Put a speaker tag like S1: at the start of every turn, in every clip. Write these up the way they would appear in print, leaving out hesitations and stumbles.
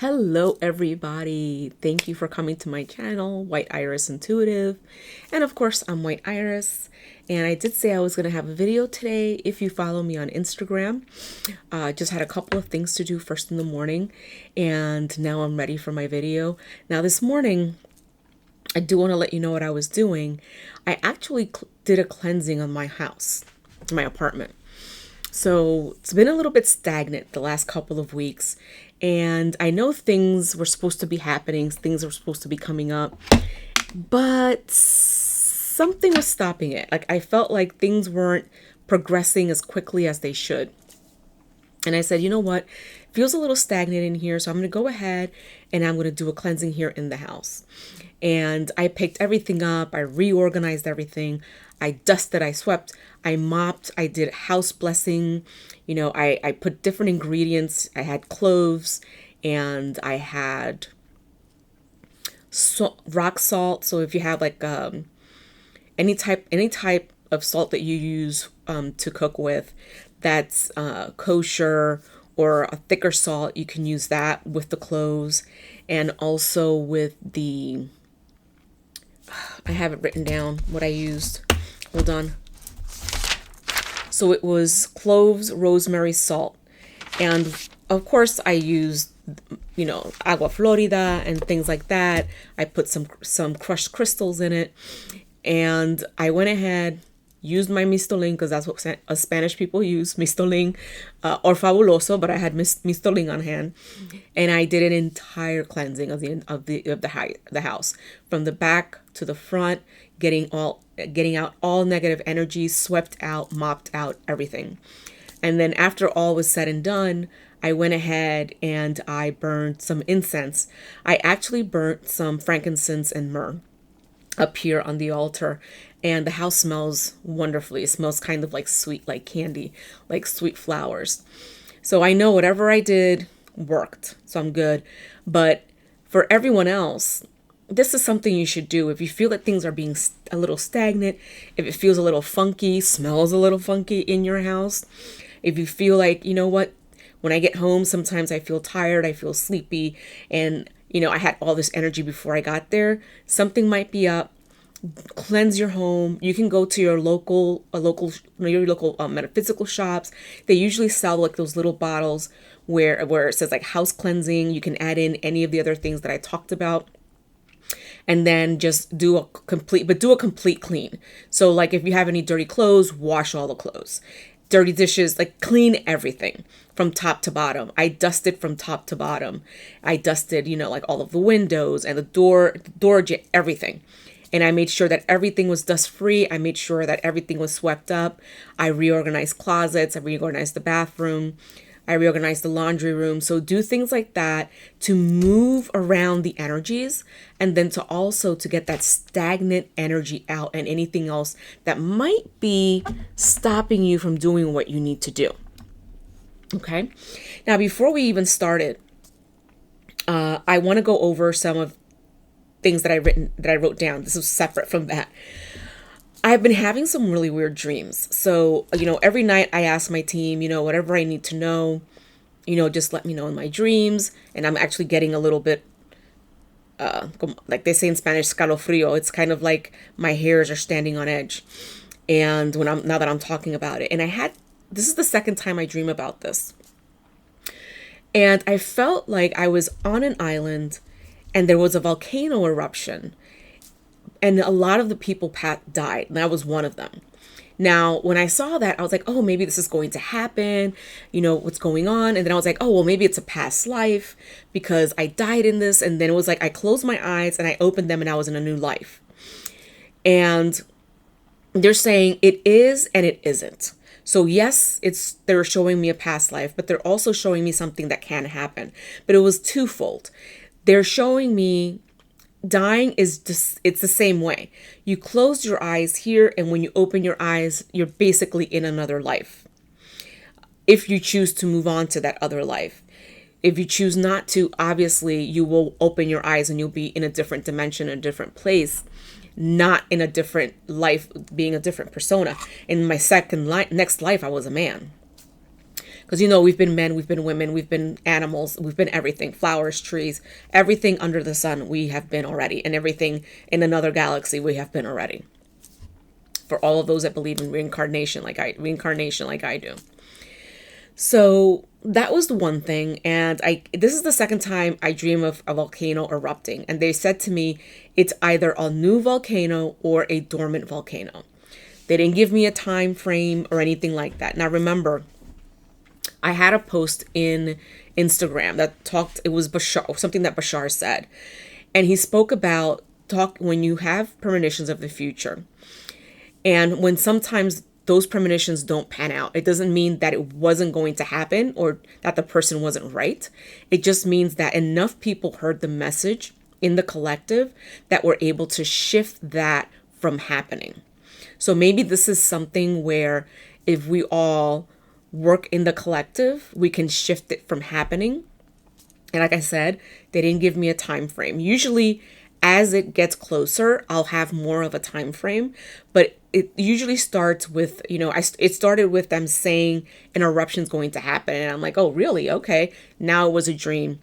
S1: Hello everybody. Thank you for coming to my channel, White Iris Intuitive. And of course, I'm White Iris. And I did say I was going to have a video today if you follow me on Instagram. Just had a couple of things to do first in the morning, and now I'm ready for my video. Now this morning, I do want to let you know what I was doing. I actually did a cleansing on my house, my apartment. So it's been a little bit stagnant the last couple of weeks. And I know things were supposed to be happening, things were supposed to be coming up, but something was stopping it. Like I felt like things weren't progressing as quickly as they should. And I said, you know what? It feels a little stagnant in here. So I'm going to go ahead and I'm going to do a cleansing here in the house. And I picked everything up. I reorganized everything. I dusted, I swept, I mopped, I did house blessing. You know, I put different ingredients. I had cloves and I had rock salt. So if you have like any type of salt that you use to cook with, that's kosher or a thicker salt, you can use that with the cloves. And also with the, I have it written down what I used. Hold on. So it was cloves, rosemary, salt. And of course I used, you know, agua florida and things like that. I put some crushed crystals in it. And I went ahead, used my mistolin, because that's what Spanish people use, mistolin, or fabuloso, but I had mistolin on hand. And I did an entire cleansing of the house, from the back to the front, getting out all negative energies, swept out, mopped out, everything. And then after all was said and done, I went ahead and I burned some incense. I actually burnt some frankincense and myrrh up here on the altar, and the house smells wonderfully. It smells kind of like sweet, like candy, like sweet flowers. So I know whatever I did worked, so I'm good. But for everyone else, this is something you should do. If you feel that things are being a little stagnant, if it feels a little funky, smells a little funky in your house, if you feel like, you know what, when I get home, sometimes I feel tired, I feel sleepy, and you know, I had all this energy before I got there, something might be up. Cleanse your home. You can go to your local metaphysical shops. They usually sell like those little bottles where it says like house cleansing. You can add in any of the other things that I talked about, and then just do a complete clean. So like if you have any dirty clothes, wash all the clothes. Dirty dishes, like clean everything from top to bottom. I dusted from top to bottom. I dusted, you know, like all of the windows and the door, everything. And I made sure that everything was dust free. I made sure that everything was swept up. I reorganized closets. I reorganized the bathroom. I reorganized the laundry room. So do things like that to move around the energies, and then to get that stagnant energy out and anything else that might be stopping you from doing what you need to do. Okay. Now, before we even started, I want to go over some of things that I wrote down. This was separate from that. I've been having some really weird dreams. So, you know, every night I ask my team, you know, whatever I need to know, you know, just let me know in my dreams. And I'm actually getting a little bit, like they say in Spanish, escalofrío. It's kind of like my hairs are standing on edge. And now that I'm talking about it, and this is the second time I dream about this. And I felt like I was on an island and there was a volcano eruption. And a lot of the people died, and I was one of them. Now, when I saw that, I was like, oh, maybe this is going to happen. You know, what's going on? And then I was like, oh, well, maybe it's a past life because I died in this. And then it was like I closed my eyes and I opened them and I was in a new life. And they're saying it is and it isn't. So yes, they're showing me a past life, but they're also showing me something that can happen. But it was twofold. They're showing me dying is just, it's the same way. You close your eyes here, and when you open your eyes, you're basically in another life. If you choose to move on to that other life. If you choose not to, obviously you will open your eyes and you'll be in a different dimension, a different place, not in a different life, being a different persona. In my next life, I was a man. Because, we've been men, we've been women, we've been animals, we've been everything, flowers, trees, everything under the sun we have been already, and everything in another galaxy we have been already. For all of those that believe in reincarnation like I do. So that was the one thing. And this is the second time I dream of a volcano erupting. And they said to me, it's either a new volcano or a dormant volcano. They didn't give me a time frame or anything like that. Now remember, I had a post in Instagram that talked, it was Bashar, something that Bashar said. And he spoke about when you have premonitions of the future. And when sometimes those premonitions don't pan out, it doesn't mean that it wasn't going to happen or that the person wasn't right. It just means that enough people heard the message in the collective that we're able to shift that from happening. So maybe this is something where if we all work in the collective, we can shift it from happening. And like I said, they didn't give me a time frame. Usually as it gets closer, I'll have more of a time frame, but it usually starts with, it started with them saying an eruption's going to happen. And I'm like, oh, really? Okay. Now it was a dream.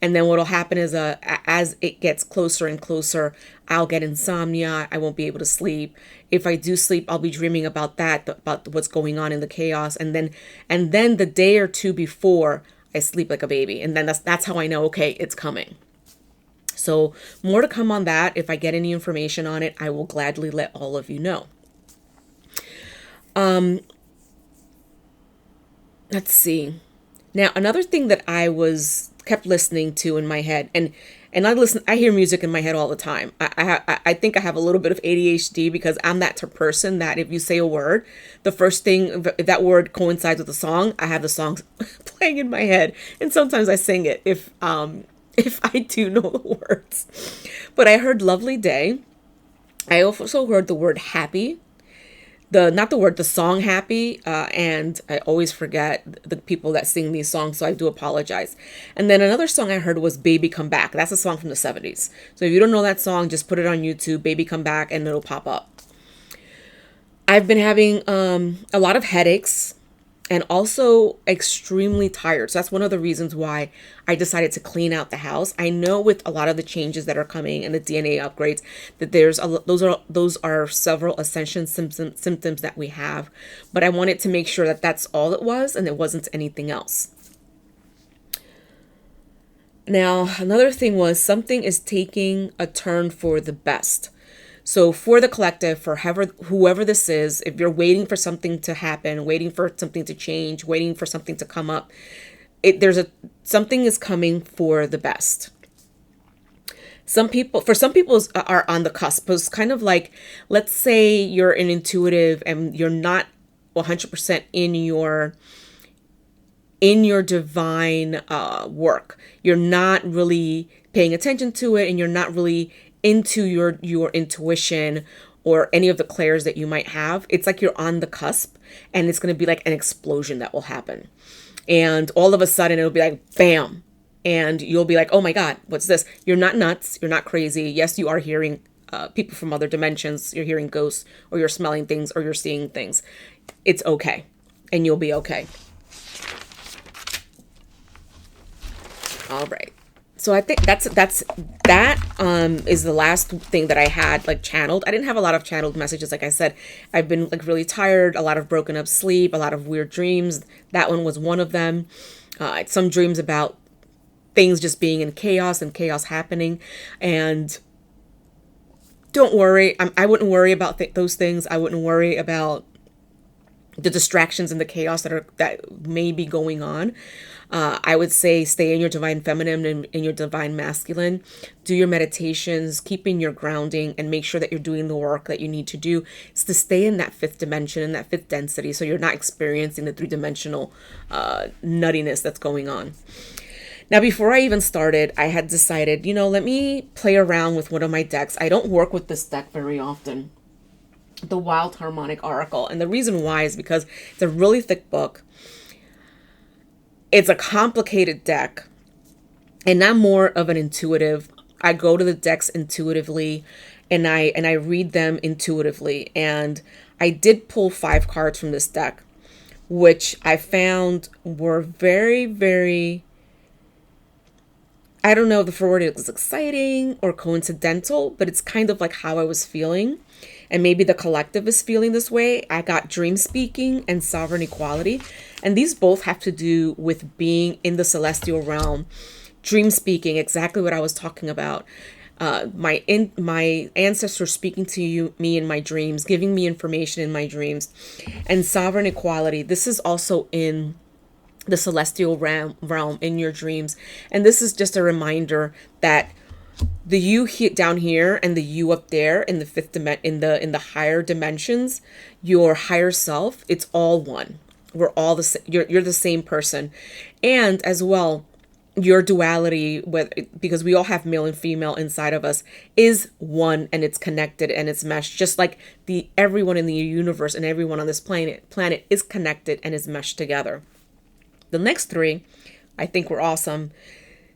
S1: And then what'll happen is as it gets closer and closer, I'll get insomnia. I won't be able to sleep. If I do sleep, I'll be dreaming about about what's going on in the chaos. And then the day or two before, I sleep like a baby. And then that's how I know, okay, it's coming. So more to come on that. If I get any information on it, I will gladly let all of you know. Let's see. Now, another thing that I kept listening to in my head, and I hear music in my head all the time. I think I have a little bit of ADHD because I'm that person that if you say a word, the first thing, if that word coincides with the song, I have the song playing in my head. And sometimes I sing it if I do know the words. But I heard lovely day. I also heard the word happy. The song happy. And I always forget the people that sing these songs, so I do apologize. And then another song I heard was Baby Come Back. That's a song from the 70s. So if you don't know that song, just put it on YouTube, Baby Come Back, and it'll pop up. I've been having a lot of headaches and also extremely tired. So that's one of the reasons why I decided to clean out the house. I know with a lot of the changes that are coming and the DNA upgrades that those are several ascension symptoms that we have, but I wanted to make sure that that's all it was and it wasn't anything else. Now, another thing was something is taking a turn for the best. So for the collective, for whoever this is, if you're waiting for something to happen, waiting for something to change, waiting for something to come up, something is coming for the best. Some people are on the cusp. It's kind of like, let's say you're an intuitive and you're not 100% in your divine work. You're not really paying attention to it, and you're not really into your intuition or any of the clairs that you might have. It's like you're on the cusp, and it's going to be like an explosion that will happen. And all of a sudden it'll be like, bam. And you'll be like, oh my God, what's this? You're not nuts. You're not crazy. Yes, you are hearing people from other dimensions. You're hearing ghosts, or you're smelling things, or you're seeing things. It's okay. And you'll be okay. All right. So I think that is the last thing that I had like channeled. I didn't have a lot of channeled messages. Like I said, I've been like really tired, a lot of broken up sleep, a lot of weird dreams. That one was one of them. Some dreams about things just being in chaos and chaos happening. And don't worry. I wouldn't worry about those things. I wouldn't worry about the distractions and the chaos that may be going on. I would say stay in your divine feminine and in your divine masculine. Do your meditations, keep in your grounding, and make sure that you're doing the work that you need to do is to stay in that fifth dimension, in that fifth density, so you're not experiencing the three-dimensional nuttiness that's going on. Now, before I even started, I had decided, let me play around with one of my decks. I don't work with this deck very often, the Wild Harmonic Oracle. And the reason why is because it's a really thick book. It's a complicated deck, and I'm more of an intuitive. I go to the decks intuitively, and I read them intuitively. And I did pull 5 cards from this deck, which I found were very, very, I don't know if the word is exciting or coincidental, but it's kind of like how I was feeling. And maybe the collective is feeling this way. I got dream speaking and sovereign equality. And these both have to do with being in the celestial realm. Dream speaking, exactly what I was talking about. My ancestors speaking to me in my dreams, giving me information in my dreams. And sovereign equality, this is also in the celestial realm in your dreams. And this is just a reminder that the you down here and the you up there in the fifth in the higher dimensions, your higher self, it's all one. We're all you're the same person. And as well, your duality, because we all have male and female inside of us, is one, and it's connected and it's meshed, just like everyone in the universe and everyone on this planet is connected and is meshed together. The next three, I think, were awesome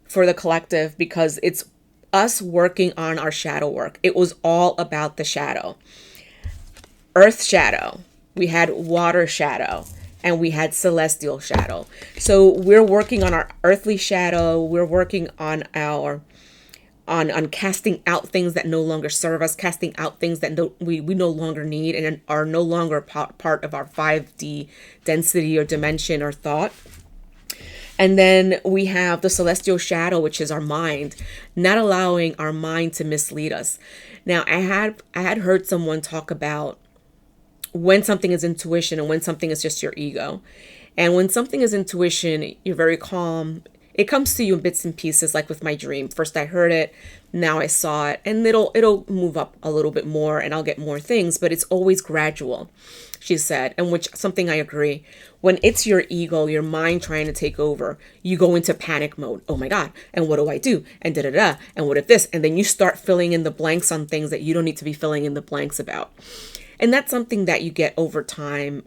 S1: for the collective because it's us working on our shadow work. It was all about the shadow. Earth shadow, we had water shadow, and we had celestial shadow. So we're working on our earthly shadow. We're working on our on casting out things that no longer serve us, casting out things that we no longer need and are no longer part of our 5D density or dimension or thought. And then we have the celestial shadow, which is our mind, not allowing our mind to mislead us. Now, I had heard someone talk about when something is intuition and when something is just your ego. And when something is intuition, you're very calm. It comes to you in bits and pieces, like with my dream. First I heard it, now I saw it, and it'll move up a little bit more and I'll get more things, but it's always gradual, she said, and which something I agree. When it's your ego, your mind trying to take over, you go into panic mode. Oh my God, and what do I do? And da-da-da, and what if this? And then you start filling in the blanks on things that you don't need to be filling in the blanks about. And that's something that you get over time,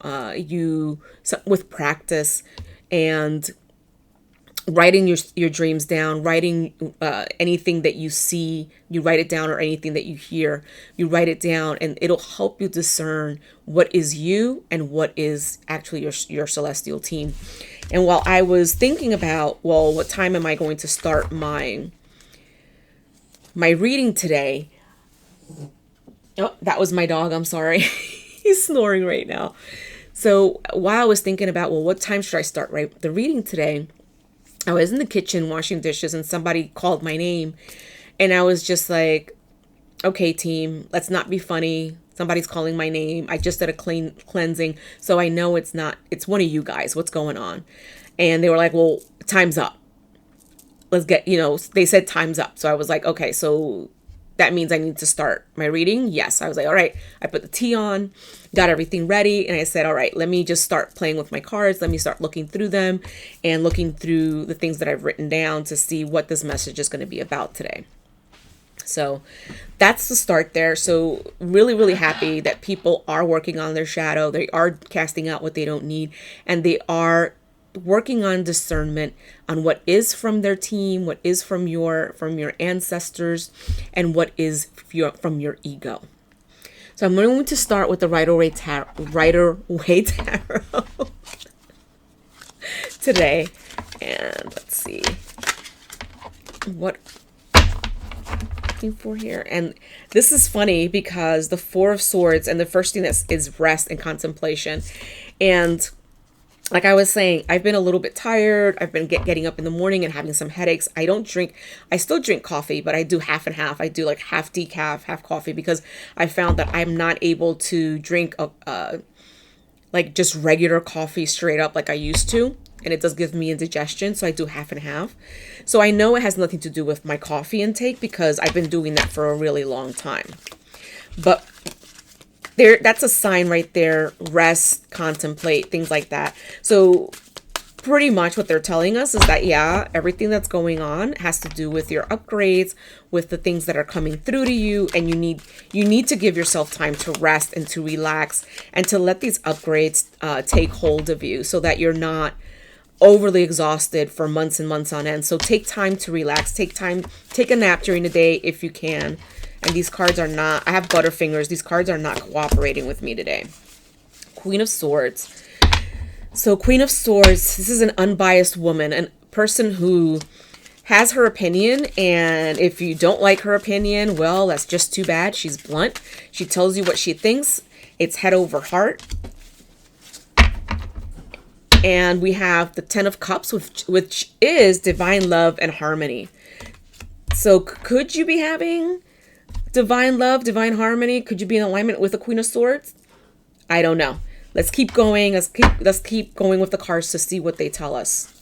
S1: with practice and writing your dreams down, writing anything that you see, you write it down, or anything that you hear, you write it down, and it'll help you discern what is you and what is actually your celestial team. And while I was thinking about, well, what time am I going to start my reading today? Oh, that was my dog. I'm sorry. He's snoring right now. So while I was thinking about, well, what time should I start the reading today? I was in the kitchen washing dishes and somebody called my name. And I was just like, okay, team, let's not be funny. Somebody's calling my name. I just did a cleansing. So I know it's one of you guys. What's going on? And they were like, well, time's up. Let's get, they said time's up. So I was like, okay, so that means I need to start my reading. Yes. I was like, all right, I put the tea on, got everything ready. And I said, all right, let me just start playing with my cards. Let me start looking through them and looking through the things that I've written down to see what this message is going to be about today. So that's the start there. So really, really happy that people are working on their shadow. They are casting out what they don't need, and they are working on discernment on what is from their team, what is from your ancestors, and what is from your ego. So I'm going to start with the Rider-Waite Tarot today. And let's see what I'm looking for here. And this is funny because the Four of Swords, and the first thing is rest and contemplation. And like I was saying, I've been a little bit tired. I've been getting up in the morning and having some headaches. I still drink coffee, but I do half and half. I do like half decaf, half coffee, because I found that I'm not able to drink like just regular coffee straight up like I used to. And it does give me indigestion. So I do half and half. So I know it has nothing to do with my coffee intake because I've been doing that for a really long time. But that's a sign right there. Rest, contemplate, things like that. So pretty much what they're telling us is that, yeah, everything that's going on has to do with your upgrades, with the things that are coming through to you. And you need to give yourself time to rest and to relax and to let these upgrades take hold of you so that you're not overly exhausted for months and months on end. So take time to relax, take a nap during the day if you can. And these cards are not, I have butterfingers. These cards are not cooperating with me today. Queen of Swords. So Queen of Swords, this is an unbiased woman, a person who has her opinion, and if you don't like her opinion, well, that's just too bad. She's blunt. She tells you what she thinks. It's head over heart. And we have the Ten of Cups, which is divine love and harmony. So could you be having divine love, divine harmony? Could you be in alignment with the Queen of Swords? I don't know. Let's keep going. Let's keep going with the cards to see what they tell us.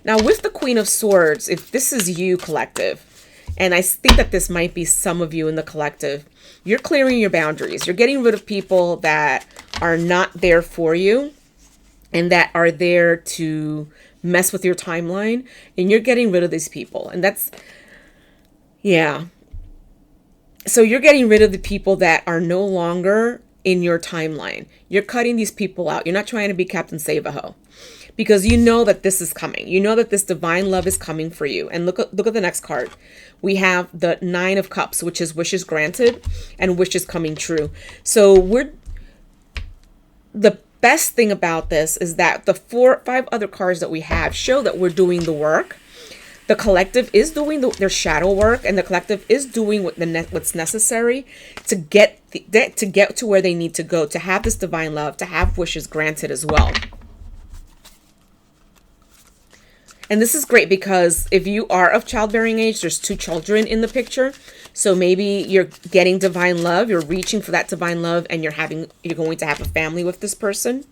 S1: Now, with the Queen of Swords, if this is you, collective, and I think that this might be some of you in the collective, you're clearing your boundaries. You're getting rid of people that are not there for you and that are there to mess with your timeline, and you're getting rid of these people. And that's, yeah. So you're getting rid of the people that are no longer in your timeline. You're cutting these people out. You're not trying to be Captain Save-A-Ho, because you know that this is coming. You know that this divine love is coming for you. And look at the next card. We have the Nine of Cups, which is wishes granted and wishes coming true. So the best thing about this is that the 5 other cards that we have show that we're doing the work. The collective is doing their shadow work, and the collective is doing what's necessary to get to where they need to go, to have this divine love, to have wishes granted as well. And this is great because if you are of childbearing age, there's 2 children in the picture. So maybe you're getting divine love, you're reaching for that divine love, and you're going to have a family with this person.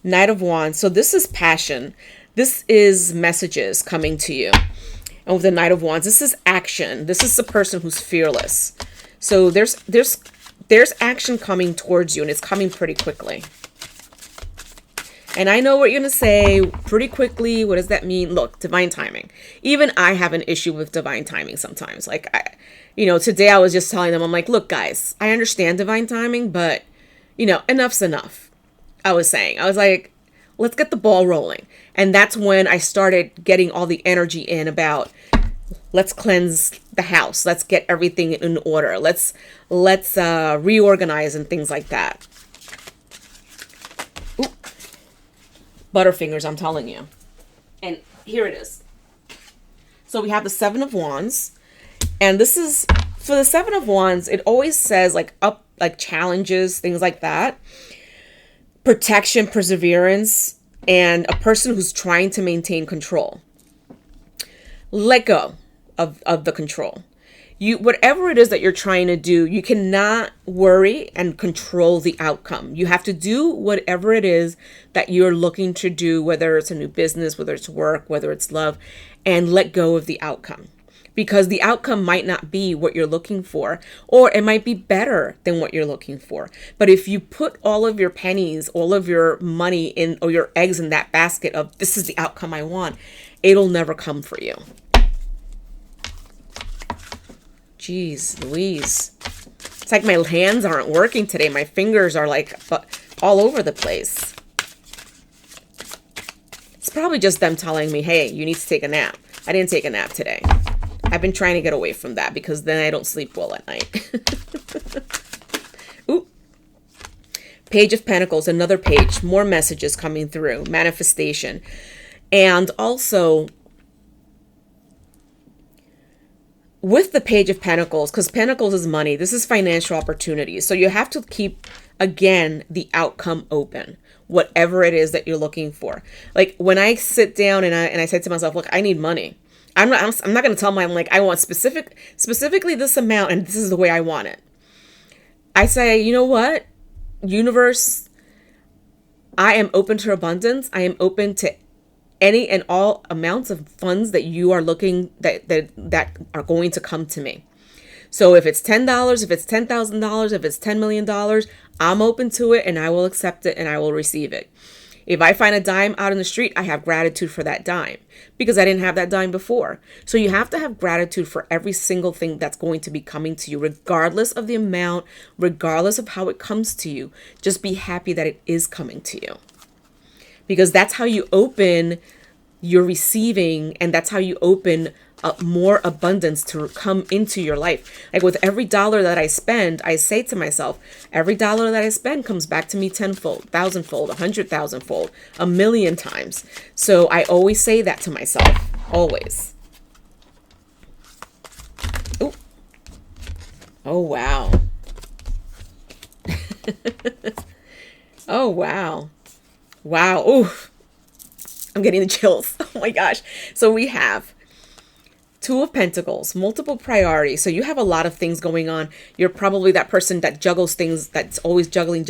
S1: Knight of Wands. So this is passion. This is messages coming to you. And with the Knight of Wands, this is action. This is the person who's fearless. So there's action coming towards you, and it's coming pretty quickly. And I know what you're going to say, pretty quickly. What does that mean? Look, divine timing. Even I have an issue with divine timing sometimes. Like, today I was just telling them, I'm like, look, guys, I understand divine timing, but, enough's enough. I was like, let's get the ball rolling. And that's when I started getting all the energy in about, let's cleanse the house. Let's get everything in order. Let's reorganize and things like that. Ooh. Butterfingers, I'm telling you. And here it is. So we have the Seven of Wands. And this is, for the Seven of Wands, it always says like challenges, things like that. Protection, perseverance, and a person who's trying to maintain control. Let go of the control. Whatever it is that you're trying to do, you cannot worry and control the outcome. You have to do whatever it is that you're looking to do, whether it's a new business, whether it's work, whether it's love, and let go of the outcome. Because the outcome might not be what you're looking for, or it might be better than what you're looking for. But if you put all of your pennies, all of your money in, or your eggs in that basket of, this is the outcome I want, it'll never come for you. Jeez Louise. It's like my hands aren't working today. My fingers are like all over the place. It's probably just them telling me, hey, you need to take a nap. I didn't take a nap today. I've been trying to get away from that because then I don't sleep well at night. Ooh. Page of Pentacles, another page, more messages coming through, manifestation. And also with the Page of Pentacles, because Pentacles is money, this is financial opportunities. So you have to keep, again, the outcome open, whatever it is that you're looking for. Like when I sit down and I say to myself, look, I need money. I'm not going to tell my, I want specifically this amount and this is the way I want it. I say, you know what? Universe, I am open to abundance. I am open to any and all amounts of funds that you are looking that are going to come to me. So if it's $10, if it's $10,000, if it's $10 million, I'm open to it and I will accept it and I will receive it. If I find a dime out in the street, I have gratitude for that dime because I didn't have that dime before. So you have to have gratitude for every single thing that's going to be coming to you, regardless of the amount, regardless of how it comes to you. Just be happy that it is coming to you, because that's how you open you're receiving, and that's how you open up more abundance to come into your life. Like with every dollar that I spend, I say to myself, every dollar that I spend comes back to me tenfold, thousandfold, 100,000-fold, a million times. So I always say that to myself, always. Ooh. Oh, wow. Oh, wow. Wow. Ooh. I'm getting the chills. Oh my gosh. So we have Two of Pentacles, multiple priorities. So you have a lot of things going on. You're probably that person that juggles things, that's always juggling.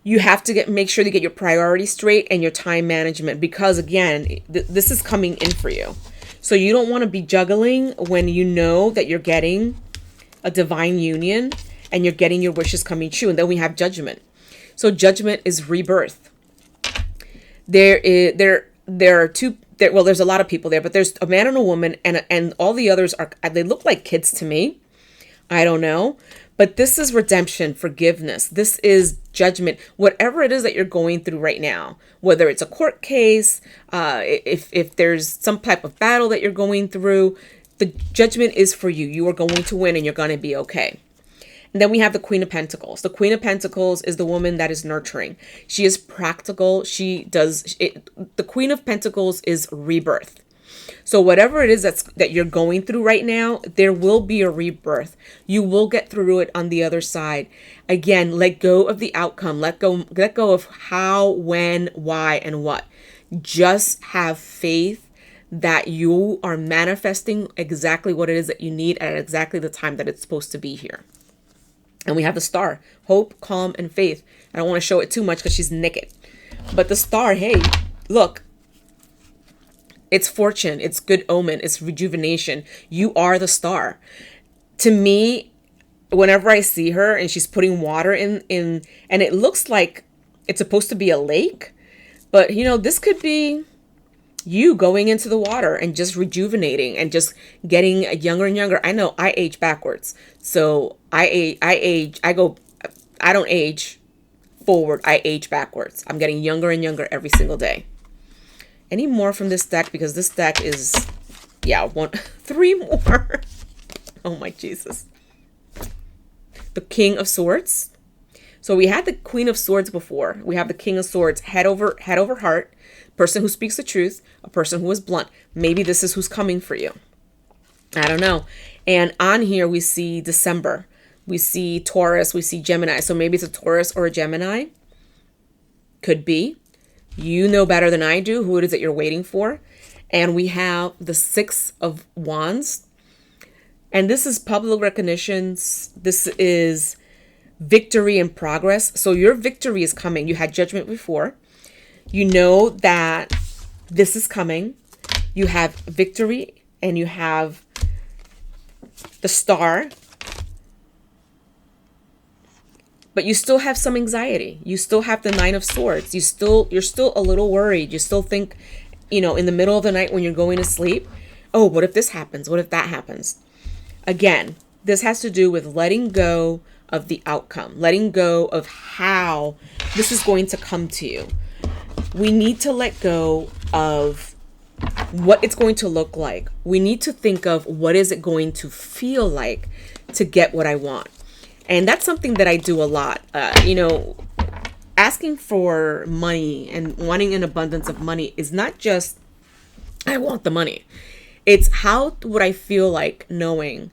S1: You have to make sure to get your priorities straight and your time management, because again, this is coming in for you. So you don't want to be juggling when you know that you're getting a divine union and you're getting your wishes coming true. And then we have Judgment. So Judgment is rebirth. There are two. Well, there's a lot of people there, but there's a man and a woman, and all the others they look like kids to me. I don't know, but this is redemption, forgiveness. This is judgment. Whatever it is that you're going through right now, whether it's a court case, if there's some type of battle that you're going through, the judgment is for you. You are going to win, and you're going to be okay. And then we have the Queen of Pentacles. The Queen of Pentacles is the woman that is nurturing. She is practical. The Queen of Pentacles is rebirth. So whatever it is that you're going through right now, there will be a rebirth. You will get through it on the other side. Again, let go of the outcome. Let go of how, when, why, and what. Just have faith that you are manifesting exactly what it is that you need at exactly the time that it's supposed to be here. And we have the Star, hope, calm, and faith. I don't want to show it too much because she's naked. But the Star, hey, look, it's fortune, it's good omen, it's rejuvenation. You are the Star. To me, whenever I see her and she's putting water in, and it looks like it's supposed to be a lake, but this could be you going into the water and just rejuvenating and just getting younger and younger. I know I age backwards. So I don't age forward. I age backwards. I'm getting younger and younger every single day. Any more from this deck? Because this deck is, three more. Oh my Jesus. The King of Swords. So we had the Queen of Swords before. We have the King of Swords, head over heart. Person who speaks the truth, a person who is blunt. Maybe this is who's coming for you. I don't know. And on here we see December. We see Taurus. We see Gemini. So maybe it's a Taurus or a Gemini. Could be. You know better than I do who it is that you're waiting for. And we have the Six of Wands. And this is public recognitions. This is victory and progress. So your victory is coming. You had Judgment before. You know that this is coming. You have victory and you have the Star. But you still have some anxiety. You still have the Nine of Swords. You're still a little worried. You still think, in the middle of the night when you're going to sleep, oh, what if this happens? What if that happens? Again, this has to do with letting go of the outcome, letting go of how this is going to come to you. We need to let go of what it's going to look like. We need to think of what is it going to feel like to get what I want. And that's something that I do a lot. Asking for money and wanting an abundance of money is not just, I want the money. It's how would I feel like knowing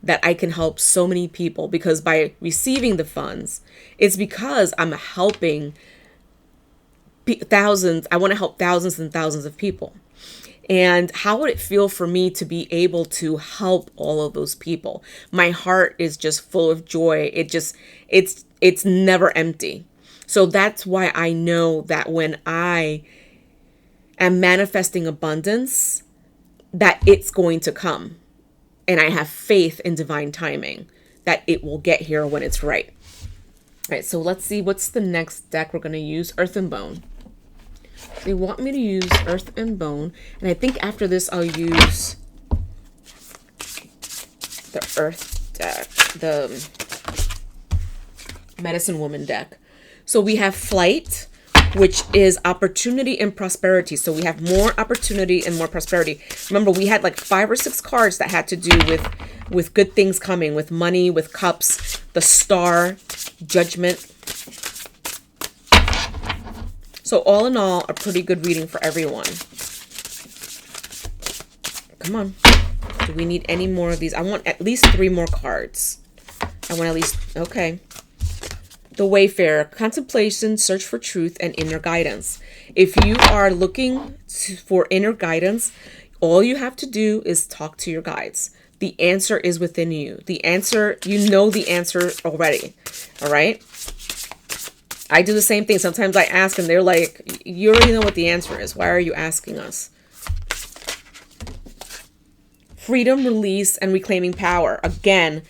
S1: that I can help so many people, because by receiving the funds, it's because I'm helping thousands. I want to help thousands and thousands of people. And how would it feel for me to be able to help all of those people? My heart is just full of joy. It's never empty. So that's why I know that when I am manifesting abundance, that it's going to come. And I have faith in divine timing that it will get here when it's right. All right, so let's see, what's the next deck we're going to use? Earth and Bone. They want me to use Earth and Bone. And I think after this, I'll use the Earth deck, the Medicine Woman deck. So we have Flight, which is opportunity and prosperity. So we have more opportunity and more prosperity. Remember, we had like 5 or 6 cards that had to do with good things coming, with money, with cups, the star, judgment. So all in all, a pretty good reading for everyone. Come on. Do we need any more of these? I want at least 3 more cards. I want at least, okay. The Wayfarer, contemplation, search for truth, and inner guidance. If you are looking for inner guidance, all you have to do is talk to your guides. The answer is within you. The answer, you know the answer already. All right? I do the same thing. Sometimes I ask and they're like, you already know what the answer is. Why are you asking us? Freedom, release, and reclaiming power. Again,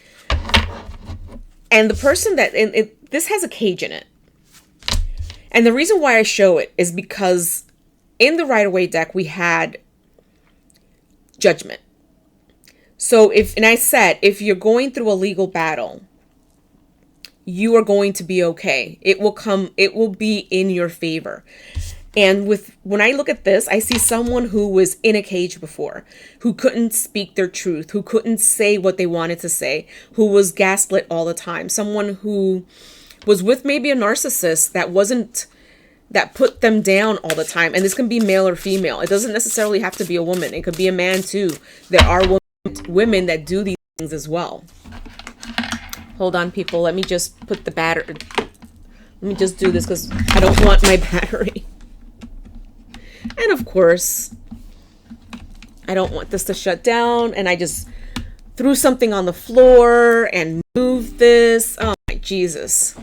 S1: and the person that, this has a cage in it. And the reason why I show it is because in the Rider-Waite deck, we had Judgment. So and I said, if you're going through a legal battle, you are going to be okay. It will be in your favor. And when I look at this, I see someone who was in a cage before, who couldn't speak their truth, who couldn't say what they wanted to say, who was gaslit all the time. Someone who was with maybe a narcissist that put them down all the time. And this can be male or female. It doesn't necessarily have to be a woman. It could be a man too. There are women that do these things as well. Hold on, people. Let me just put the battery. Let me just do this because I don't want my battery. And of course, I don't want this to shut down. And I just threw something on the floor and moved this. Oh my Jesus.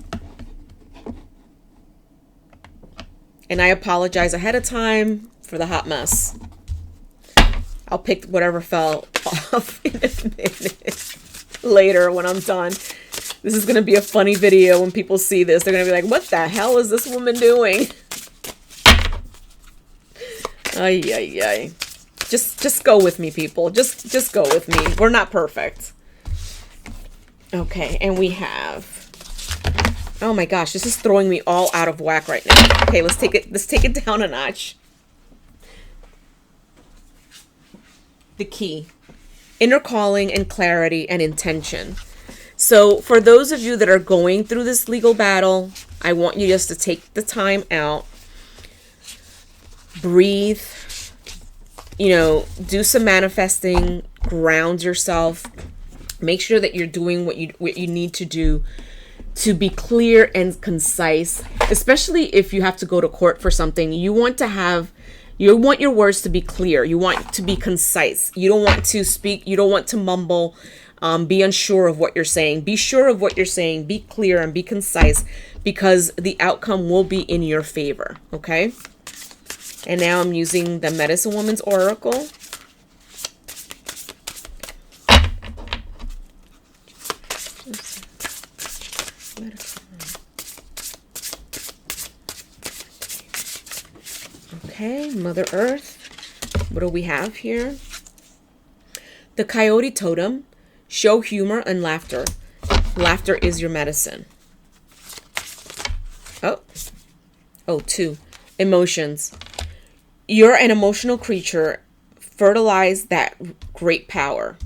S1: And I apologize ahead of time for the hot mess. I'll pick whatever fell off in a minute later when I'm done. This is going to be a funny video when people see this. They're going to be like, what the hell is this woman doing? Ay, ay, ay. Just go with me, people. Just go with me. We're not perfect. Okay, and we have... Oh my gosh, this is throwing me all out of whack right now. Okay, let's take it down a notch. The Key. Inner calling and clarity and intention. So for those of you that are going through this legal battle, I want you just to take the time out, breathe, do some manifesting, ground yourself, make sure that you're doing what you need to do to be clear and concise, especially if you have to go to court for something. You want your words to be clear. You want to be concise. You don't want to speak. You don't want to mumble. Be unsure of what you're saying. Be sure of what you're saying. Be clear and be concise, because the outcome will be in your favor. Okay. And now I'm using the Medicine Woman's Oracle. Okay, Mother Earth. What do we have here? The Coyote Totem. Show humor and laughter. Laughter is your medicine. Oh, 2. Emotions. You're an emotional creature. Fertilize that great power.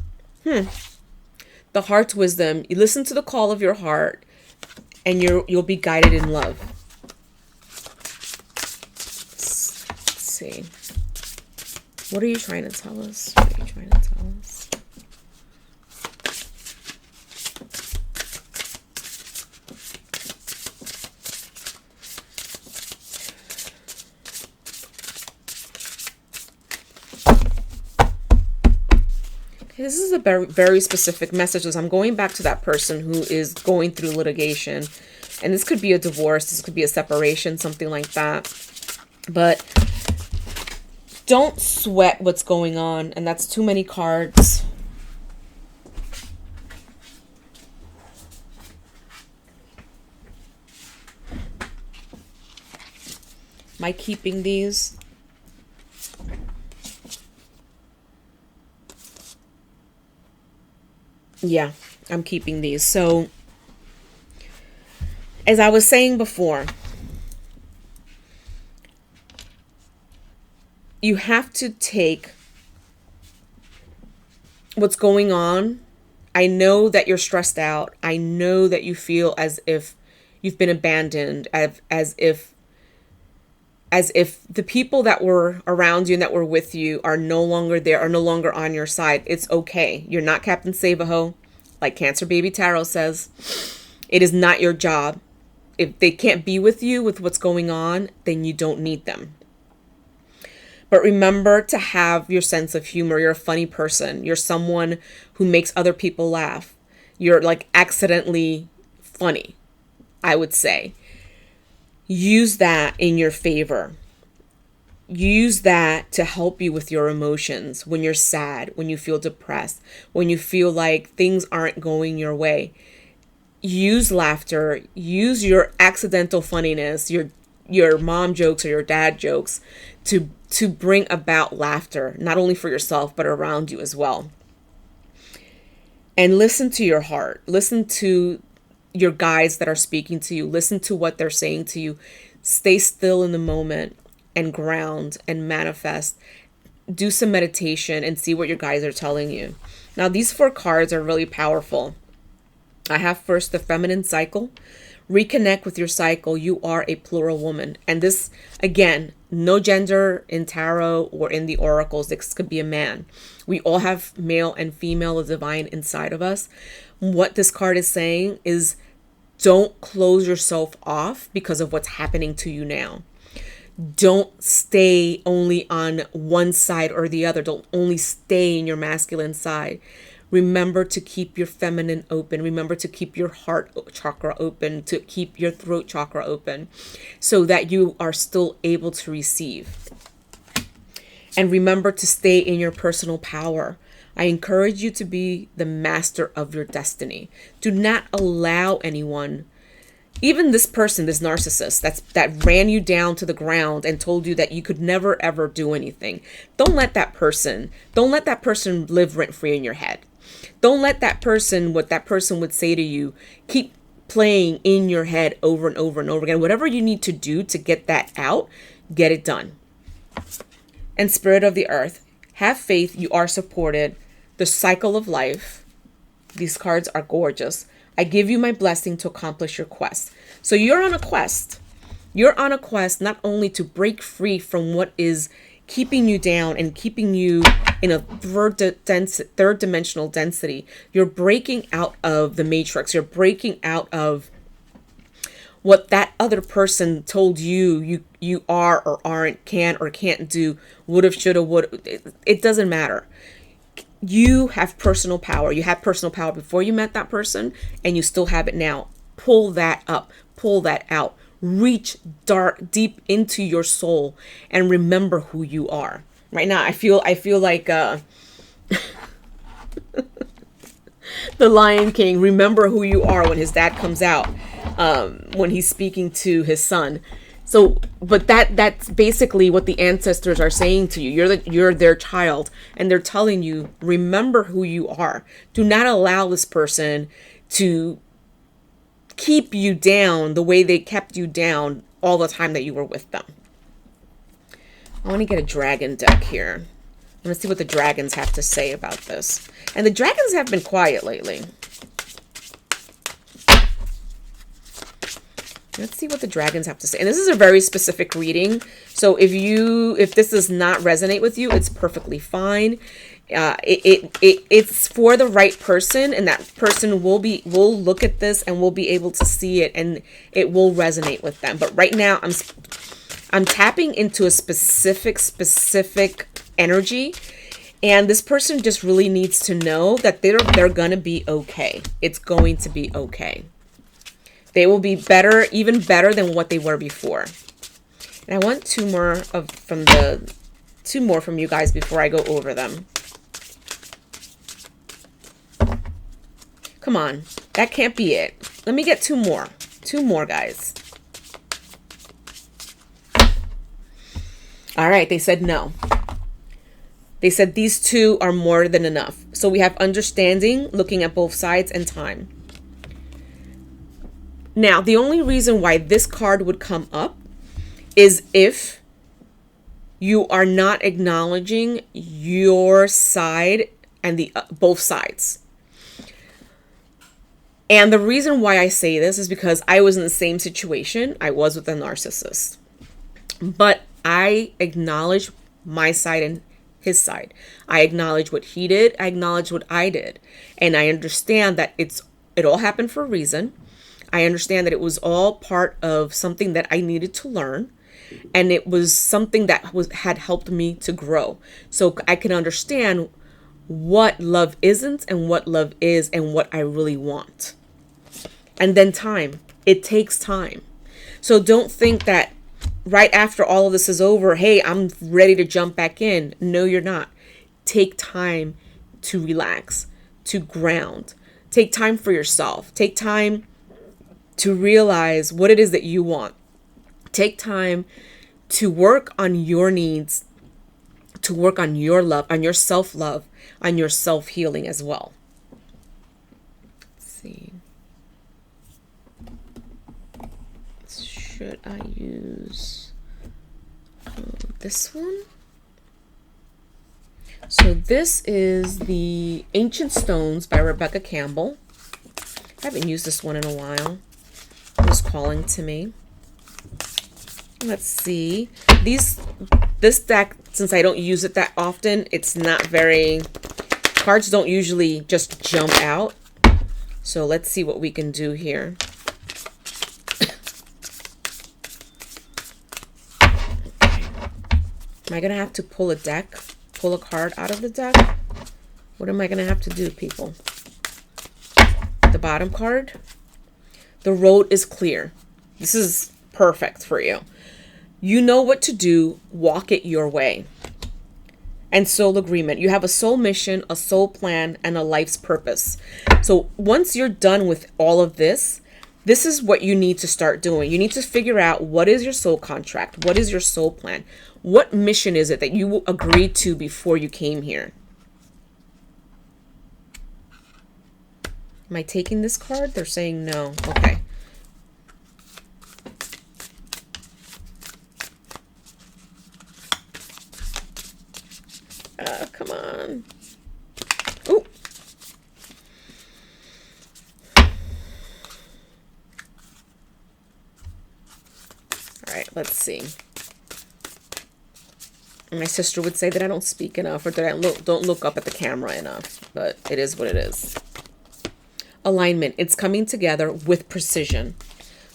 S1: The Heart's Wisdom. You listen to the call of your heart, and you'll be guided in love. Let's see. What are you trying to tell us? What are you trying to tell us? This is a very, very specific message as I'm going back to that person who is going through litigation. And this could be a divorce. This could be a separation, something like that. But don't sweat what's going on. And that's too many cards. Am I keeping these? Yeah, I'm keeping these. So, as I was saying before, you have to take what's going on. I know that you're stressed out. I know that you feel as if you've been abandoned, as if the people that were around you and that were with you are no longer there, are no longer on your side. It's okay. You're not Captain Save-A-Ho, like Cancer Baby Tarot says. It is not your job. If they can't be with you with what's going on, then you don't need them. But remember to have your sense of humor. You're a funny person. You're someone who makes other people laugh. You're like accidentally funny, I would say. Use that in your favor. Use that to help you with your emotions when you're sad, when you feel depressed, when you feel like things aren't going your way. Use laughter. Use your accidental funniness, your mom jokes or your dad jokes to bring about laughter, not only for yourself, but around you as well. And listen to your heart. Listen to your guides that are speaking to you. Listen to what they're saying to you. Stay still in the moment and ground and manifest. Do some meditation and see what your guides are telling you. Now, these 4 cards are really powerful. I have first the feminine cycle. Reconnect with your cycle. You are a plural woman. And this, again, no gender in tarot or in the oracles. This could be a man. We all have male and female, the divine inside of us. What this card is saying is don't close yourself off because of what's happening to you now. Don't stay only on one side or the other. Don't only stay in your masculine side. Remember to keep your feminine open. Remember to keep your heart chakra open, to keep your throat chakra open so that you are still able to receive. And remember to stay in your personal power. I encourage you to be the master of your destiny. Do not allow anyone, even this person, this narcissist that ran you down to the ground and told you that you could never ever do anything. Don't let that person live rent free in your head. Don't let that person, what that person would say to you, keep playing in your head over and over and over again. Whatever you need to do to get that out, get it done. And Spirit of the Earth, have faith, you are supported. The cycle of life. These cards are gorgeous. I give you my blessing to accomplish your quest. So you're on a quest. You're on a quest not only to break free from what is keeping you down and keeping you in a third dimensional density. You're breaking out of the matrix. You're breaking out of what that other person told you are or aren't, can or can't do, would have, should have, would. It doesn't matter. You have personal power. You had personal power before you met that person, and you still have it now. Pull that up. Pull that out. Reach deep into your soul and remember who you are. Right now, I feel like the Lion King. Remember who you are when his dad comes out, when he's speaking to his son. So, but that's basically what the ancestors are saying to you. You're their child, and they're telling you, remember who you are. Do not allow this person to keep you down the way they kept you down all the time that you were with them. I want to get a dragon deck here. I want to see what the dragons have to say about this. And the dragons have been quiet lately. Let's see what the dragons have to say. And this is a very specific reading. So if this does not resonate with you, it's perfectly fine. It's for the right person, and that person will look at this and will be able to see it, and it will resonate with them. But right now I'm tapping into a specific energy, and this person just really needs to know that they're gonna be okay. It's going to be okay. They will be better, even better than what they were before. And I want two more from you guys before I go over them. Come on, that can't be it. Let me get two more. Two more, guys. All right, they said no. They said these two are more than enough. So we have understanding, looking at both sides, and time. Now, the only reason why this card would come up is if You are not acknowledging your side and the both sides. And the reason why I say this is because I was in the same situation I was with a narcissist. But I acknowledge my side and his side. I acknowledge what he did. I acknowledge what I did. And I understand that it all happened for a reason. I understand that it was all part of something that I needed to learn. And it was something that had helped me to grow. So I can understand what love isn't and what love is and what I really want. And then time. It takes time. So don't think that right after all of this is over, hey, I'm ready to jump back in. No, you're not. Take time to relax, to ground. Take time for yourself. Take time to realize what it is that you want. Take time to work on your needs, to work on your love, on your self-love, on your self-healing as well. Let's see. Should I use this one? So this is the Ancient Stones by Rebecca Campbell. I haven't used this one in a while. It was calling to me. Let's see. This deck, since I don't use it that often, it's not very... Cards don't usually just jump out. So let's see what we can do here. Am I going to have to pull a card out of the deck? What am I going to have to do, people? The bottom card. The road is clear. This is perfect for you. You know what to do. Walk it your way. And soul agreement. You have a soul mission, a soul plan, and a life's purpose. So once you're done with all of this, this is what you need to start doing. You need to figure out what is your soul contract? What is your soul plan? What mission is it that you agreed to before you came here? Am I taking this card? They're saying no. Okay. Come on. Ooh. All right, let's see. My sister would say that I don't speak enough or that I don't look up at the camera enough, but it is what it is. Alignment. It's coming together with precision.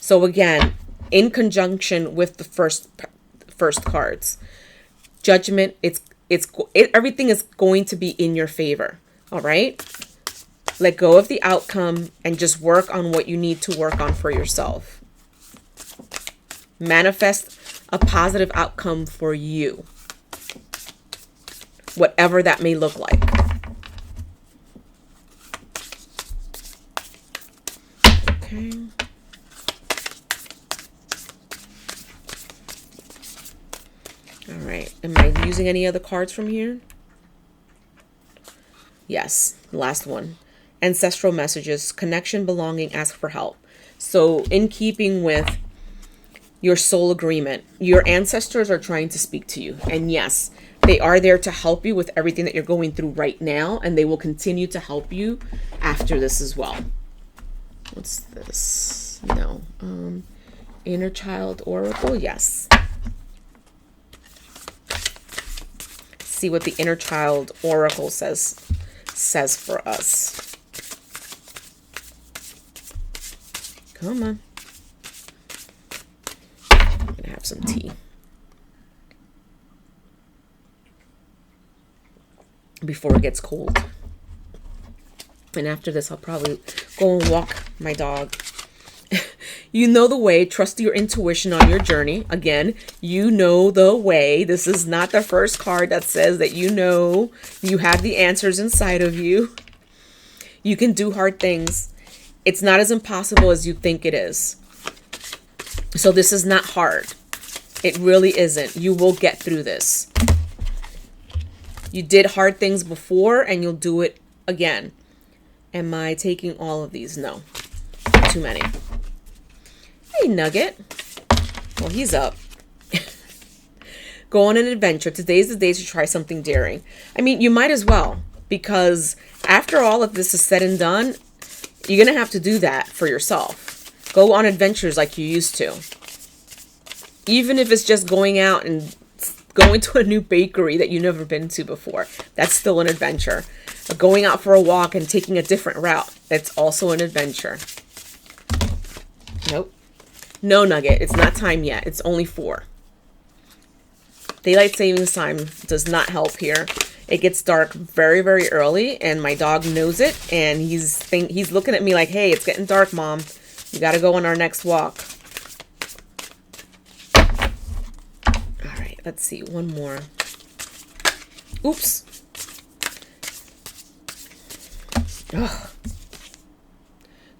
S1: So again, in conjunction with the first cards. Judgment. Everything is going to be in your favor. All right. Let go of the outcome and just work on what you need to work on for yourself. Manifest a positive outcome for you. Whatever that may look like. Okay. All right. Am I using any other cards from here? Yes. Last one. Ancestral messages. Connection, belonging, ask for help. So in keeping with your soul agreement, your ancestors are trying to speak to you. And yes, they are there to help you with everything that you're going through right now. And they will continue to help you after this as well. What's this? No. Inner Child Oracle. Yes. See what the Inner Child Oracle says for us. Come on. I'm gonna have some tea. Before it gets cold. And after this, I'll probably go and walk my dog. You know the way. Trust your intuition on your journey. Again, you know the way. This is not the first card that says that you know you have the answers inside of you. You can do hard things. It's not as impossible as you think it is. So this is not hard. It really isn't. You will get through this. You did hard things before and you'll do it again. Am I taking all of these? No. Too many. Hey, Nugget. Well, he's up. Go on an adventure. Today's the day to try something daring. I mean, you might as well, because after all of this is said and done, you're going to have to do that for yourself. Go on adventures like you used to. Even if it's just going out and going to a new bakery that you've never been to before. That's still an adventure. Going out for a walk and taking a different route. That's also an adventure. Nope. No, Nugget. It's not time yet. It's only 4. Daylight savings time does not help here. It gets dark very, very early, and my dog knows it, and he's looking at me like, hey, it's getting dark, Mom. We got to go on our next walk. All right, let's see. One more. Oops. Ugh.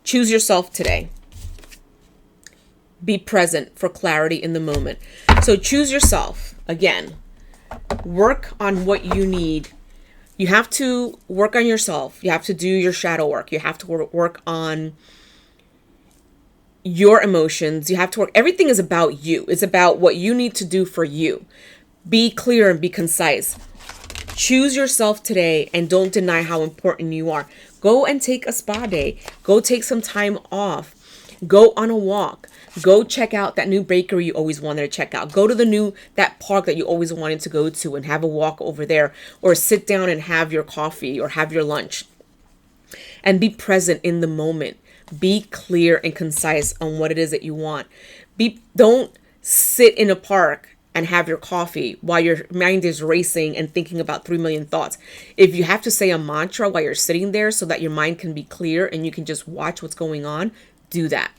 S1: Choose yourself today. Be present for clarity in the moment. So choose yourself. Again, work on what you need. You have to work on yourself. You have to do your shadow work. You have to work on your emotions. You have to work. Everything is about you. It's about what you need to do for you. Be clear and be concise. Choose yourself today and don't deny how important you are. Go and take a spa day. Go take some time off. Go on a walk. Go check out that new bakery you always wanted to check out. Go to that park that you always wanted to go to and have a walk over there, or sit down and have your coffee or have your lunch. And be present in the moment. Be clear and concise on what it is that you want. Don't sit in a park and have your coffee while your mind is racing and thinking about 3 million thoughts. If you have to say a mantra while you're sitting there so that your mind can be clear and you can just watch what's going on, do that.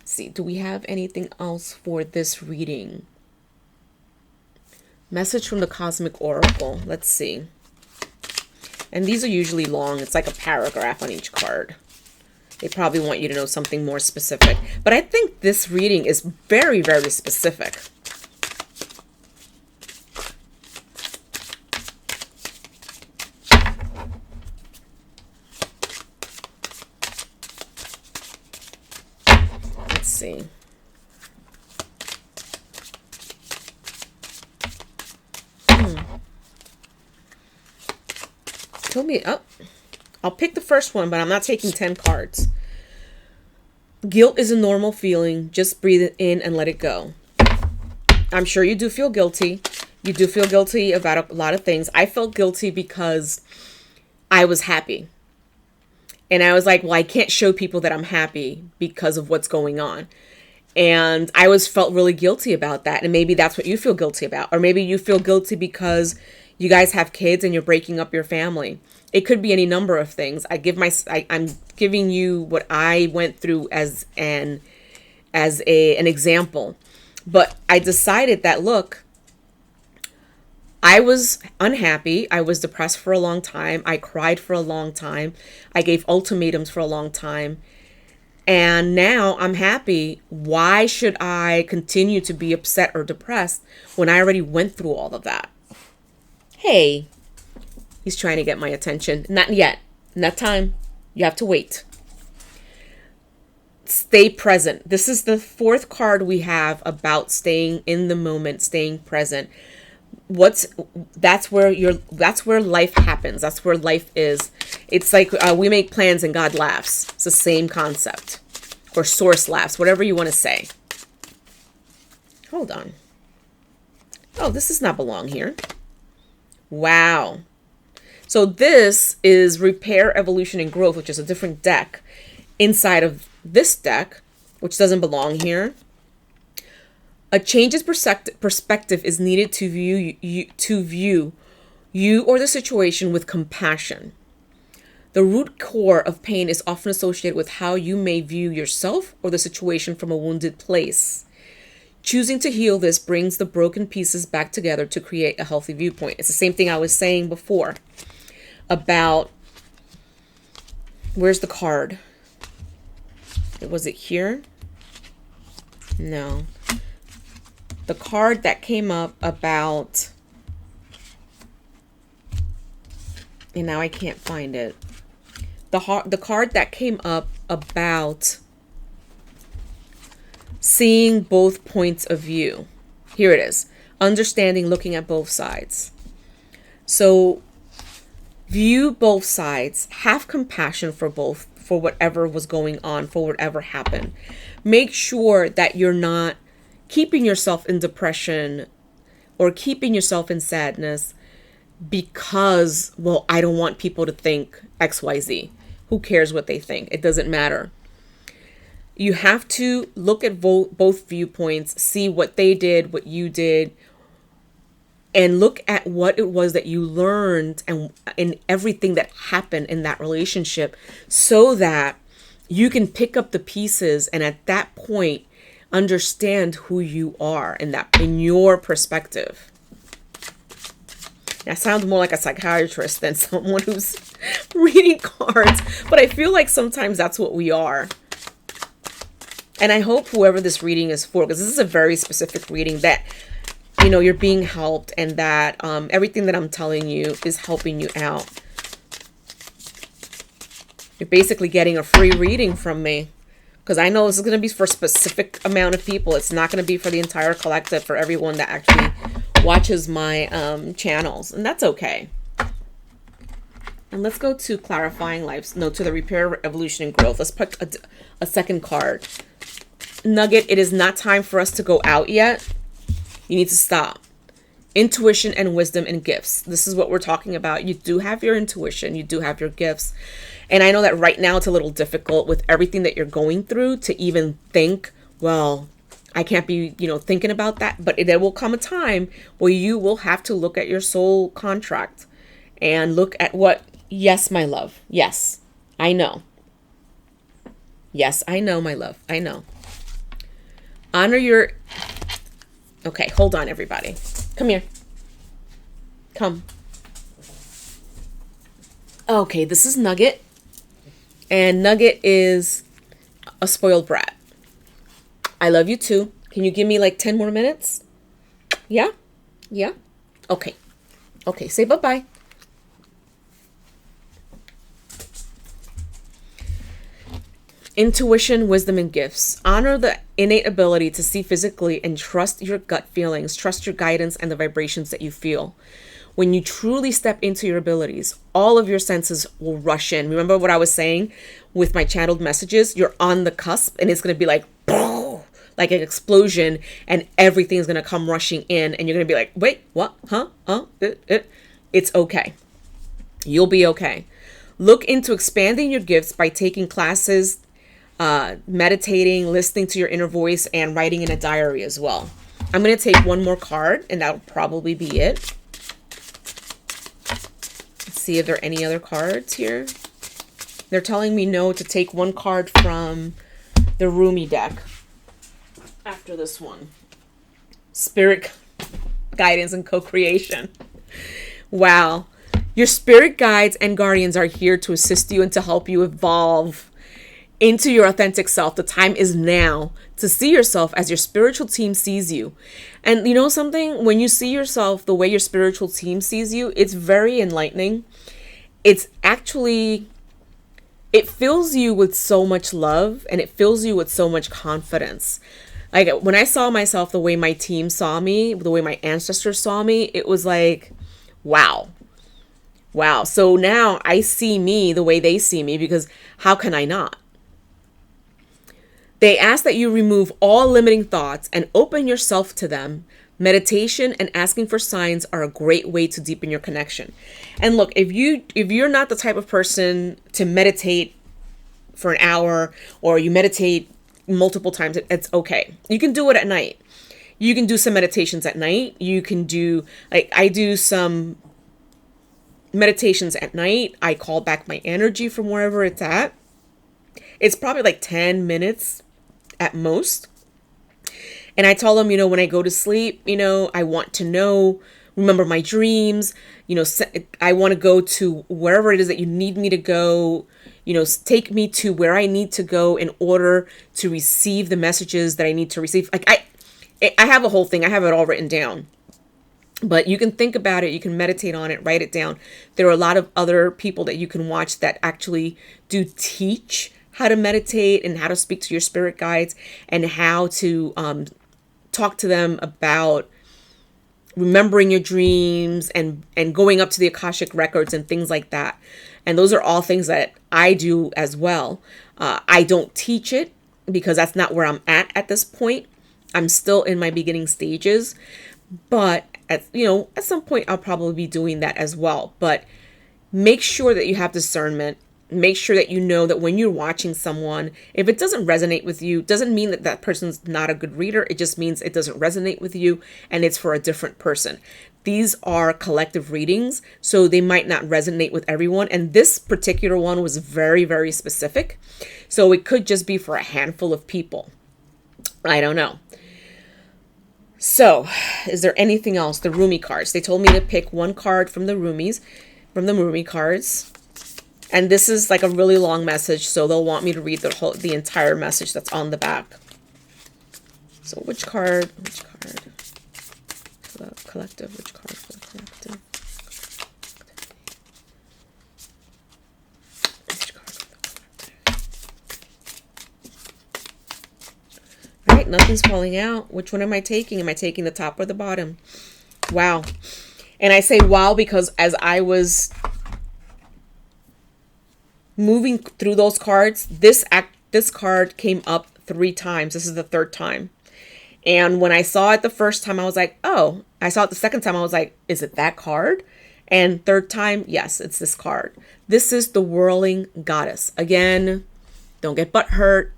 S1: See, do we have anything else for this reading? Message from the Cosmic Oracle. Let's see. And these are usually long. It's like a paragraph on each card. They probably want you to know something more specific. But I think this reading is very, very specific. See. Tell me up. I'll pick the first one, but I'm not taking 10 cards. Guilt is a normal feeling. Just breathe it in and let it go. I'm sure you do feel guilty. You do feel guilty about a lot of things. I felt guilty because I was happy. And I was like, well, I can't show people that I'm happy because of what's going on. And I felt really guilty about that. And maybe that's what you feel guilty about. Or maybe you feel guilty because you guys have kids and you're breaking up your family. It could be any number of things. I'm giving you what I went through as an example. But I decided that, look, I was unhappy. I was depressed for a long time. I cried for a long time. I gave ultimatums for a long time. And now I'm happy. Why should I continue to be upset or depressed when I already went through all of that? Hey, he's trying to get my attention. Not yet. Not time. You have to wait. Stay present. This is the 4th card we have about staying in the moment, staying present. That's where life happens. That's where life is. It's like we make plans and God laughs. It's the same concept, or source laughs, whatever you want to say. Hold on. Oh, this does not belong here. Wow. So this is Repair, Evolution, and Growth, which is a different deck inside of this deck, which doesn't belong here. A change's perspective is needed to view you or the situation with compassion. The root core of pain is often associated with how you may view yourself or the situation from a wounded place. Choosing to heal this brings the broken pieces back together to create a healthy viewpoint. It's the same thing I was saying before about, where's the card? Was it here? No. The card that came up about, and now I can't find it. The card that came up about seeing both points of view. Here it is. understanding, looking at both sides. So view both sides, have compassion for both, for whatever was going on, for whatever happened. Make sure that you're not keeping yourself in depression or keeping yourself in sadness because, well, I don't want people to think XYZ. Who cares what they think? It doesn't matter. You have to look at both viewpoints, see what they did, what you did, and look at what it was that you learned and in everything that happened in that relationship, so that you can pick up the pieces and at that point understand who you are in your perspective. I sound more like a psychiatrist than someone who's reading cards, but I feel like sometimes that's what we are. And I hope whoever this reading is for, because this is a very specific reading, that, you know, you're being helped and that everything that I'm telling you is helping you out. You're basically getting a free reading from me, because I know this is going to be for a specific amount of people. It's not going to be for the entire collective, for everyone that actually watches my channels, and that's okay. And let's go to clarifying lives. No, to the repair, evolution, and growth. Let's pick a second card. Nugget, it is not time for us to go out yet. You need to stop. Intuition and wisdom and gifts. This is what we're talking about. You do have your intuition. You do have your gifts. And I know that right now it's a little difficult with everything that you're going through to even think, well, I can't be, thinking about that. But there will come a time where you will have to look at your soul contract and look at what, yes, my love. Yes, I know. Yes, I know, my love. I know. Honor your... Okay, hold on, everybody. Come here. Come. Okay, this is Nugget. And Nugget is a spoiled brat. I love you too. Can you give me like 10 more minutes? Yeah? Yeah? Okay. Okay, say bye-bye. Intuition, wisdom, and gifts. Honor the innate ability to see physically and trust your gut feelings, trust your guidance and the vibrations that you feel. When you truly step into your abilities, all of your senses will rush in. Remember what I was saying with my channeled messages? You're on the cusp and it's going to be like, boom, like an explosion, and everything's going to come rushing in and you're going to be like, wait, what? Huh? It's okay. You'll be okay. Look into expanding your gifts by taking classes, meditating, listening to your inner voice, and writing in a diary as well. I'm going to take one more card and that'll probably be it. Let's see if there are any other cards here. They're telling me no, to take one card from the Rumi deck after this one. Spirit guidance and co-creation. Wow. Your spirit guides and guardians are here to assist you and to help you evolve into your authentic self. The time is now to see yourself as your spiritual team sees you. And you know something? When you see yourself the way your spiritual team sees you, it's very enlightening. It's actually, it fills you with so much love and it fills you with so much confidence. Like when I saw myself the way my team saw me, the way my ancestors saw me, it was like, wow. Wow. So now I see me the way they see me, because how can I not? They ask that you remove all limiting thoughts and open yourself to them. Meditation and asking for signs are a great way to deepen your connection. And look, if you're not the type of person to meditate for an hour, or you meditate multiple times, it's okay. You can do it at night. You can do some meditations at night. You can do, like, I do some meditations at night. I call back my energy from wherever it's at. It's probably like 10 minutes at most. And I tell them, when I go to sleep, I want to remember my dreams, I want to go to wherever it is that you need me to go, take me to where I need to go in order to receive the messages that I need to receive. Like I have a whole thing. I have it all written down. But you can think about it. You can meditate on it, write it down. There are a lot of other people that you can watch that actually do teach how to meditate and how to speak to your spirit guides and how to talk to them about remembering your dreams and going up to the Akashic records and things like that. And those are all things that I do as well. I don't teach it because that's not where I'm at this point. I'm still in my beginning stages, but at some point I'll probably be doing that as well. But make sure that you have discernment. Make sure that you know that when you're watching someone, if it doesn't resonate with you, doesn't mean that that person's not a good reader. It just means it doesn't resonate with you and it's for a different person. These are collective readings, so they might not resonate with everyone. And this particular one was very, very specific. So it could just be for a handful of people. I don't know. So is there anything else? The Rumi cards. They told me to pick one card from the Rumi cards. And this is like a really long message, so they'll want me to read the entire message that's on the back. So which card for the collective? Which card for the collective? Which card for the collective? All right, nothing's falling out. Which one am I taking? Am I taking the top or the bottom? Wow. And I say wow because as I was moving through those cards, this card came up 3 times. This is the 3rd time. And when I saw it the first time, I was like, oh. I saw it the second time, I was like, is it that card? And 3rd time, yes, it's this card. This is the whirling goddess. Again, don't get butthurt.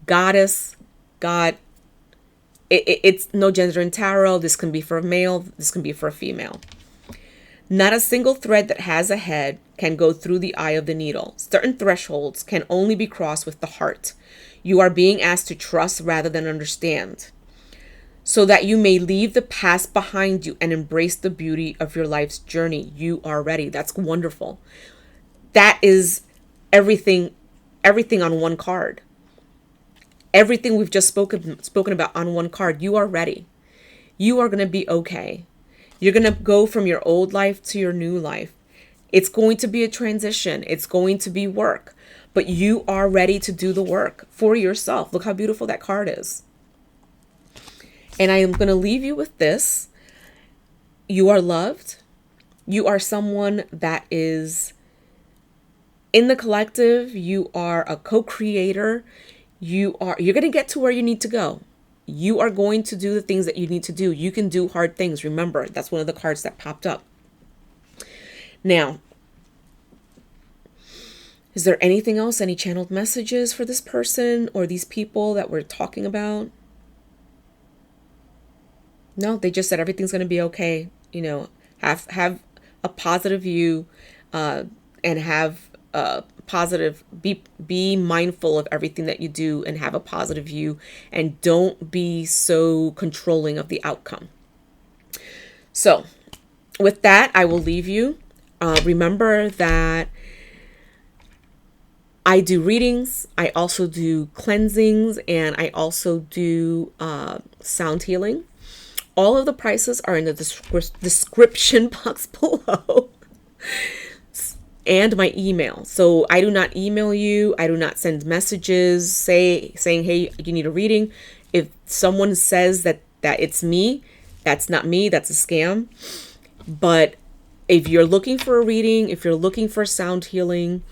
S1: Goddess, God. It's no gender in tarot. This can be for a male. This can be for a female. Not a single thread that has a head can go through the eye of the needle. Certain thresholds can only be crossed with the heart. You are being asked to trust rather than understand, so that you may leave the past behind you and embrace the beauty of your life's journey. You are ready. That's wonderful. That is everything on one card. Everything we've just spoken about on one card. You are ready. You are going to be okay. You're going to go from your old life to your new life. It's going to be a transition. It's going to be work. But you are ready to do the work for yourself. Look how beautiful that card is. And I am going to leave you with this. You are loved. You are someone that is in the collective. You are a co-creator. You're going to get to where you need to go. You are going to do the things that you need to do. You can do hard things. Remember, that's one of the cards that popped up. Now, is there anything else? Any channeled messages for this person or these people that we're talking about? No, they just said everything's going to be okay. Have a positive view, and have a positive, be mindful of everything that you do and have a positive view, and don't be so controlling of the outcome. So with that, I will leave you. Remember that I do readings. I also do cleansings, and I also do sound healing. All of the prices are in the description box below. And my email. So I do not email you. I do not send messages saying, hey, you need a reading. If someone says that it's me, that's not me. That's a scam. But if you're looking for a reading, if you're looking for sound healing,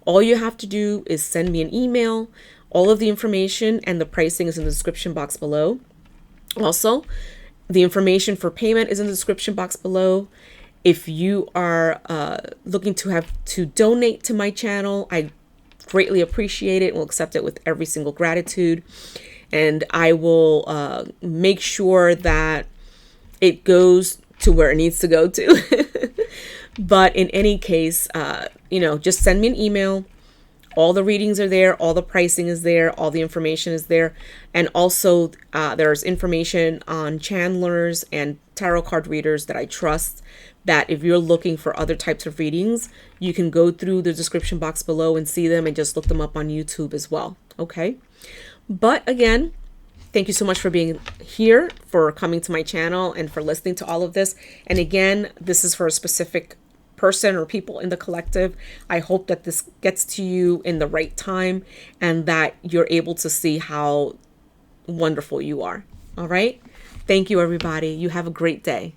S1: all you have to do is send me an email. All of the information and the pricing is in the description box below. Also, the information for payment is in the description box below. If you are looking to donate to my channel, I greatly appreciate it. We'll accept it with every single gratitude. And I will make sure that it goes to where it needs to go to. But in any case, just send me an email. All the readings are there. All the pricing is there. All the information is there. And also there's information on channelers and tarot card readers that I trust, that if you're looking for other types of readings, you can go through the description box below and see them, and just look them up on YouTube as well. Okay. But again, thank you so much for being here, for coming to my channel, and for listening to all of this. And again, this is for a specific person or people in the collective. I hope that this gets to you in the right time and that you're able to see how wonderful you are. All right. Thank you, everybody. You have a great day.